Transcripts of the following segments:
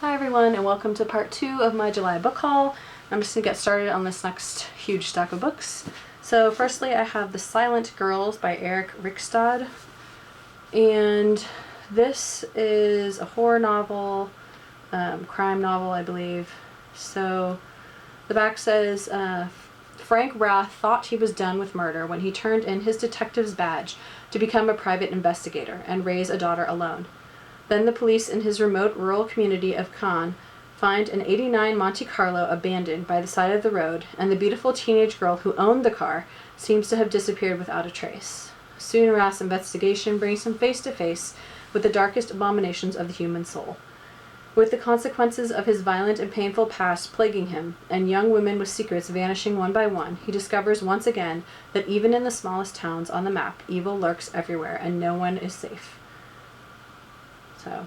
Hi everyone, and welcome to part 2 of my July book haul. I'm just going to get started on this next huge stack of books. So firstly I have The Silent Girls by Eric Rickstad, and this is a horror novel, crime novel I believe. So the back says, Frank Rath thought he was done with murder when he turned in his detective's badge to become a private investigator and raise a daughter alone. Then the police in his remote rural community of Cannes find an '89 Monte Carlo abandoned by the side of the road, and the beautiful teenage girl who owned the car seems to have disappeared without a trace. Soon Rath's investigation brings him face to face with the darkest abominations of the human soul. With the consequences of his violent and painful past plaguing him, and young women with secrets vanishing one by one, he discovers once again that even in the smallest towns on the map, evil lurks everywhere and no one is safe. So,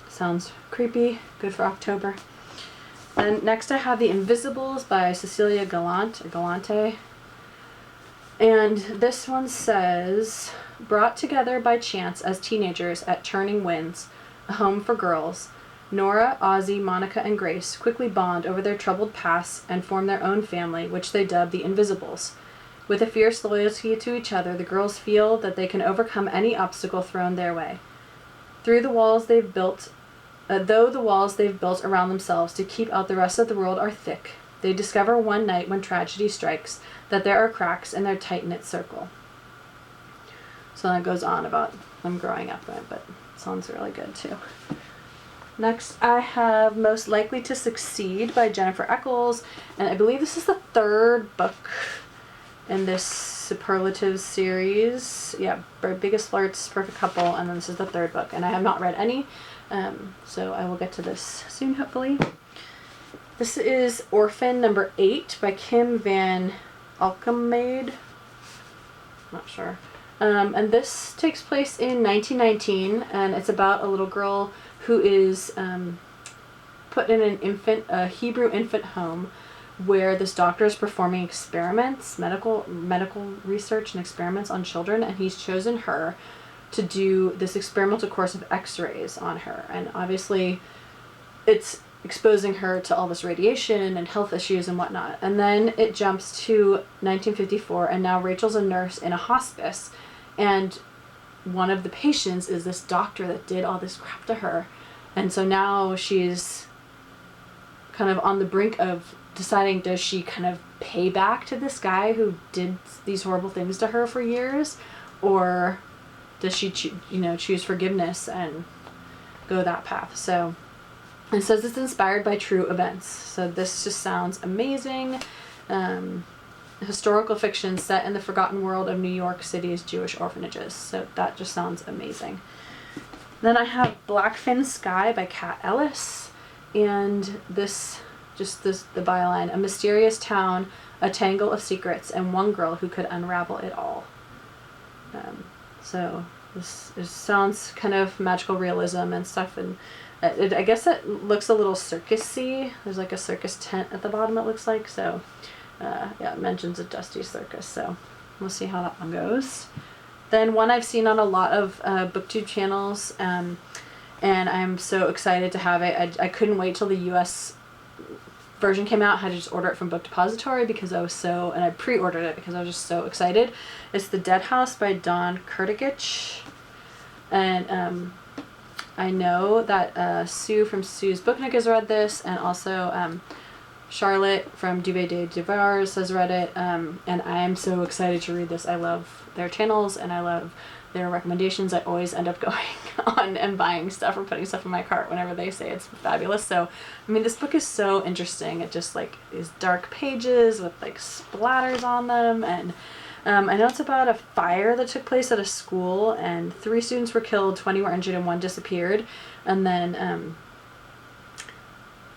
sounds creepy, good for October. And next I have The Invisibles by Cecilia Galante. And this one says, brought together by chance as teenagers at Turning Winds, a home for girls, Nora, Ozzy, Monica, and Grace quickly bond over their troubled pasts and form their own family, which they dub the Invisibles. With a fierce loyalty to each other, the girls feel that they can overcome any obstacle thrown their way. Though the walls they've built around themselves to keep out the rest of the world are thick, they discover one night when tragedy strikes that there are cracks in their tight-knit circle. So that goes on about them growing up, but it sounds really good too. Next I have Most Likely to Succeed by Jennifer Eccles, and I believe this is the third book in this Superlatives series. Yeah, Biggest Flirts, Perfect Couple, and then this is the third book, and I have not read any, so I will get to this soon, hopefully. This is Orphan number 8 by Kim Van Alkemade. Not sure. And this takes place in 1919, and it's about a little girl who is put in a Hebrew infant home where this doctor is performing experiments, medical research and experiments on children, and he's chosen her to do this experimental course of x-rays on her. And obviously it's exposing her to all this radiation and health issues and whatnot. And then it jumps to 1954, and now Rachel's a nurse in a hospice, and one of the patients is this doctor that did all this crap to her. And so now she's kind of on the brink of deciding, does she kind of pay back to this guy who did these horrible things to her for years, or does she choose forgiveness and go that path? So it says it's inspired by true events, so this just sounds amazing. Historical fiction set in the forgotten world of New York City's Jewish orphanages, so that just sounds amazing. Then I have Blackfin Sky by Kat Ellis, and the byline: a mysterious town, a tangle of secrets, and one girl who could unravel it all. So this sounds kind of magical realism and stuff, and I guess it looks a little circus-y. There's like a circus tent at the bottom, it looks like, so yeah, it mentions a dusty circus, so we'll see how that one goes. Then one I've seen on a lot of booktube channels, and I'm so excited to have it. I couldn't wait till the US version came out. I had to just order it from Book Depository because and I pre-ordered it because I was just so excited. It's The Dead House by Dawn Kurtagich, and I know that Sue from Sue's Book Nook has read this, and also Charlotte from Duvet de Devars has read it, and I am so excited to read this. I love their channels and I love their recommendations. I always end up going on and buying stuff or putting stuff in my cart whenever they say it's fabulous. So, I mean, this book is so interesting. It just like is dark pages with like splatters on them, and I know it's about a fire that took place at a school, and 3 students were killed, 20 were injured, and 1 disappeared. And then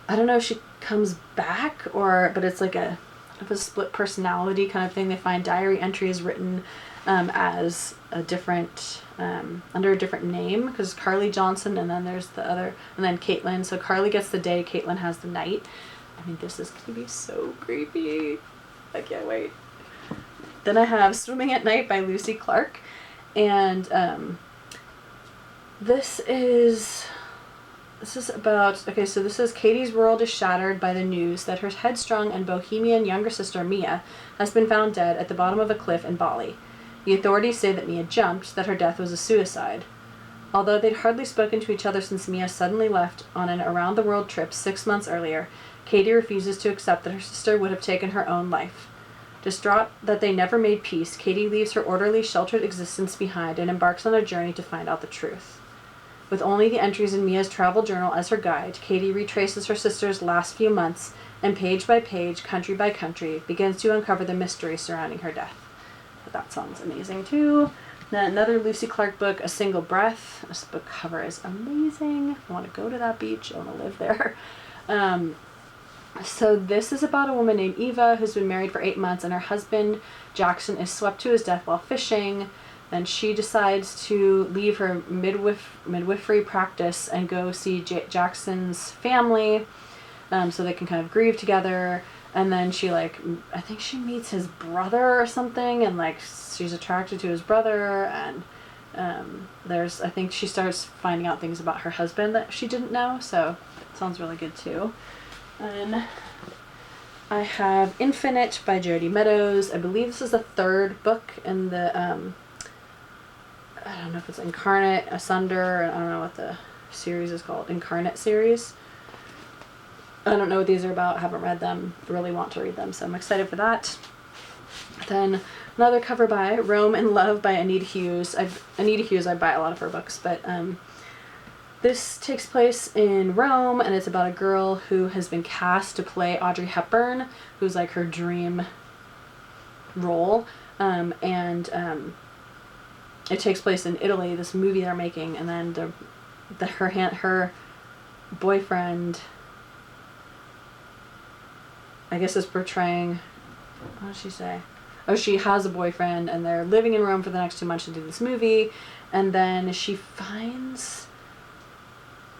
I don't know if she comes back but it's like a split personality kind of thing. They find diary entries written as a different under a different name, because Carly Johnson, and then there's the other, and then Caitlin. So Carly gets the day, Caitlin has the night. I mean, this is gonna be so creepy. I can't wait. Then I have Swimming at Night by Lucy Clark, and this is This is about, okay, so this is Katie's world is shattered by the news that her headstrong and bohemian younger sister Mia has been found dead at the bottom of a cliff in Bali. The authorities say that Mia jumped, that her death was a suicide. Although they'd hardly spoken to each other since Mia suddenly left on an around-the-world trip 6 months earlier, Katie refuses to accept that her sister would have taken her own life. Distraught that they never made peace, Katie leaves her orderly, sheltered existence behind and embarks on a journey to find out the truth. With only the entries in Mia's travel journal as her guide, Katie retraces her sister's last few months and page by page, country by country, begins to uncover the mystery surrounding her death. But that sounds amazing too. Then another Lucy Clark book, A Single Breath. This book cover is amazing. I want to go to that beach. I want to live there. So this is about a woman named Eva who's been married for 8 months, and her husband, Jackson, is swept to his death while fishing. Then she decides to leave her midwifery practice and go see Jackson's family, so they can kind of grieve together. And then she, like, I think she meets his brother or something, and, like, she's attracted to his brother. And I think she starts finding out things about her husband that she didn't know, so it sounds really good too. And I have Infinite by Jody Meadows. I believe this is the third book in the I don't know if it's Incarnate, Asunder, I don't know what the series is called, Incarnate series. I don't know what these are about, I haven't read them, really want to read them, so I'm excited for that. Then another cover by Rome in Love by Anita Hughes. I buy a lot of her books, but this takes place in Rome, and it's about a girl who has been cast to play Audrey Hepburn, who's like her dream role, it takes place in Italy, this movie they're making, and then her boyfriend, I guess, is portraying, what does she say? Oh, she has a boyfriend, and they're living in Rome for the next 2 months to do this movie, and then she finds,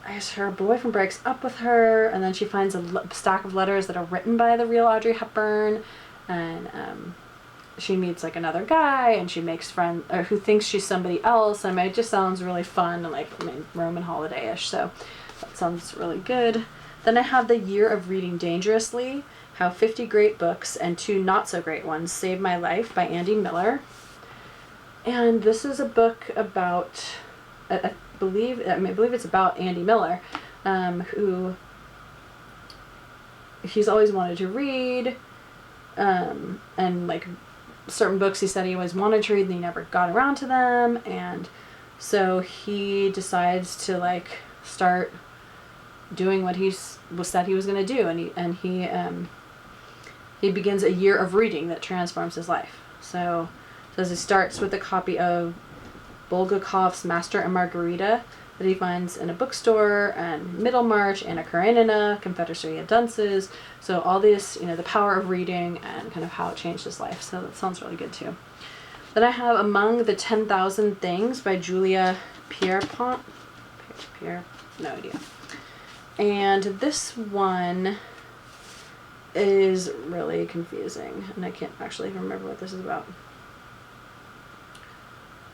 I guess her boyfriend breaks up with her, and then she finds a stack of letters that are written by the real Audrey Hepburn, and she meets like another guy, and she makes friends who thinks she's somebody else. I mean, it just sounds really fun and like Roman holiday-ish, so that sounds really good. Then I have The Year of Reading Dangerously, How 50 Great Books and 2 Not So Great Ones Saved My Life by Andy Miller. And this is a book about, I believe it's about Andy Miller, who he's always wanted to read, and like certain books he said he always wanted to read and he never got around to them, and so he decides to like start doing what he said he was going to do, and he begins a year of reading that transforms his life. So he starts with a copy of Bulgakov's Master and Margarita that he finds in a bookstore, and Middlemarch, Anna Karenina, Confederacy of Dunces. So all these, the power of reading and kind of how it changed his life. So that sounds really good too. Then I have Among the 10,000 Things by Julia Pierpont. No idea. And this one is really confusing, and I can't actually even remember what this is about.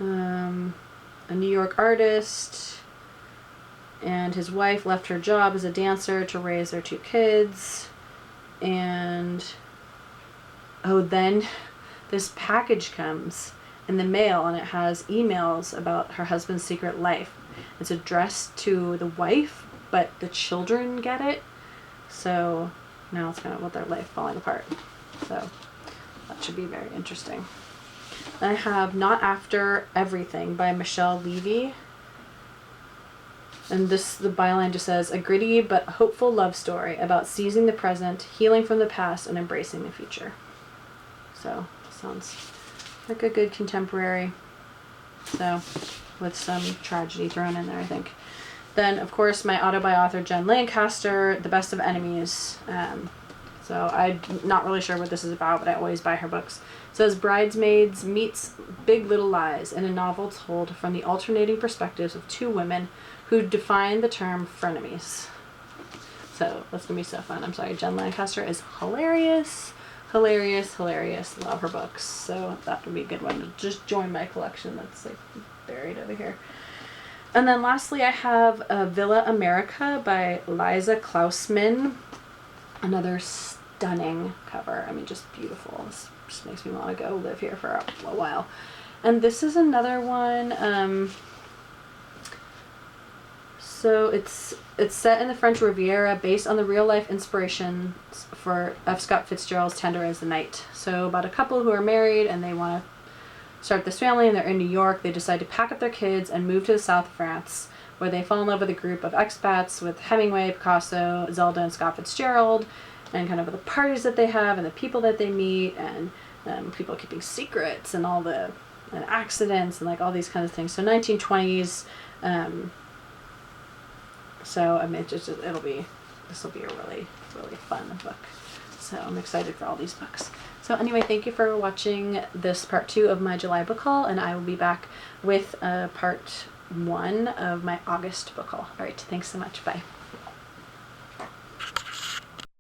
A New York artist, and his wife left her job as a dancer to raise their 2 kids, and then this package comes in the mail, and it has emails about her husband's secret life. It's addressed to the wife, but the children get it, so now it's kind of with their life falling apart. So that should be very interesting. I have Not After Everything by Michelle Levy. And the byline just says, a gritty but hopeful love story about seizing the present, healing from the past, and embracing the future. So, sounds like a good contemporary. So, with some tragedy thrown in there, I think. Then, of course, my auto-by-author Jen Lancaster, The Best of Enemies. So I'm not really sure what this is about, but I always buy her books. It says Bridesmaids meets Big Little Lies in a novel told from the alternating perspectives of 2 women who define the term frenemies. So that's going to be so fun. I'm sorry, Jen Lancaster is hilarious. Hilarious. Love her books. So that would be a good one to just join my collection that's like buried over here. And then lastly, I have Villa America by Liza Klausman. Another stunning cover. I mean, just beautiful. This just makes me want to go live here for a while. And this is another one. So it's set in the French Riviera, based on the real life inspirations for F. Scott Fitzgerald's Tender as the Night. So about a couple who are married and they want to start this family, and they're in New York. They decide to pack up their kids and move to the south of France, where they fall in love with a group of expats with Hemingway, Picasso, Zelda, and Scott Fitzgerald, and kind of the parties that they have and the people that they meet, and people keeping secrets and all the accidents and like all these kinds of things. So 1920s. So I mean, this will be a really, really fun book. So I'm excited for all these books. So anyway, thank you for watching this part 2 of my July book haul, and I will be back with part 1 of my August book haul. All right, thanks so much. Bye.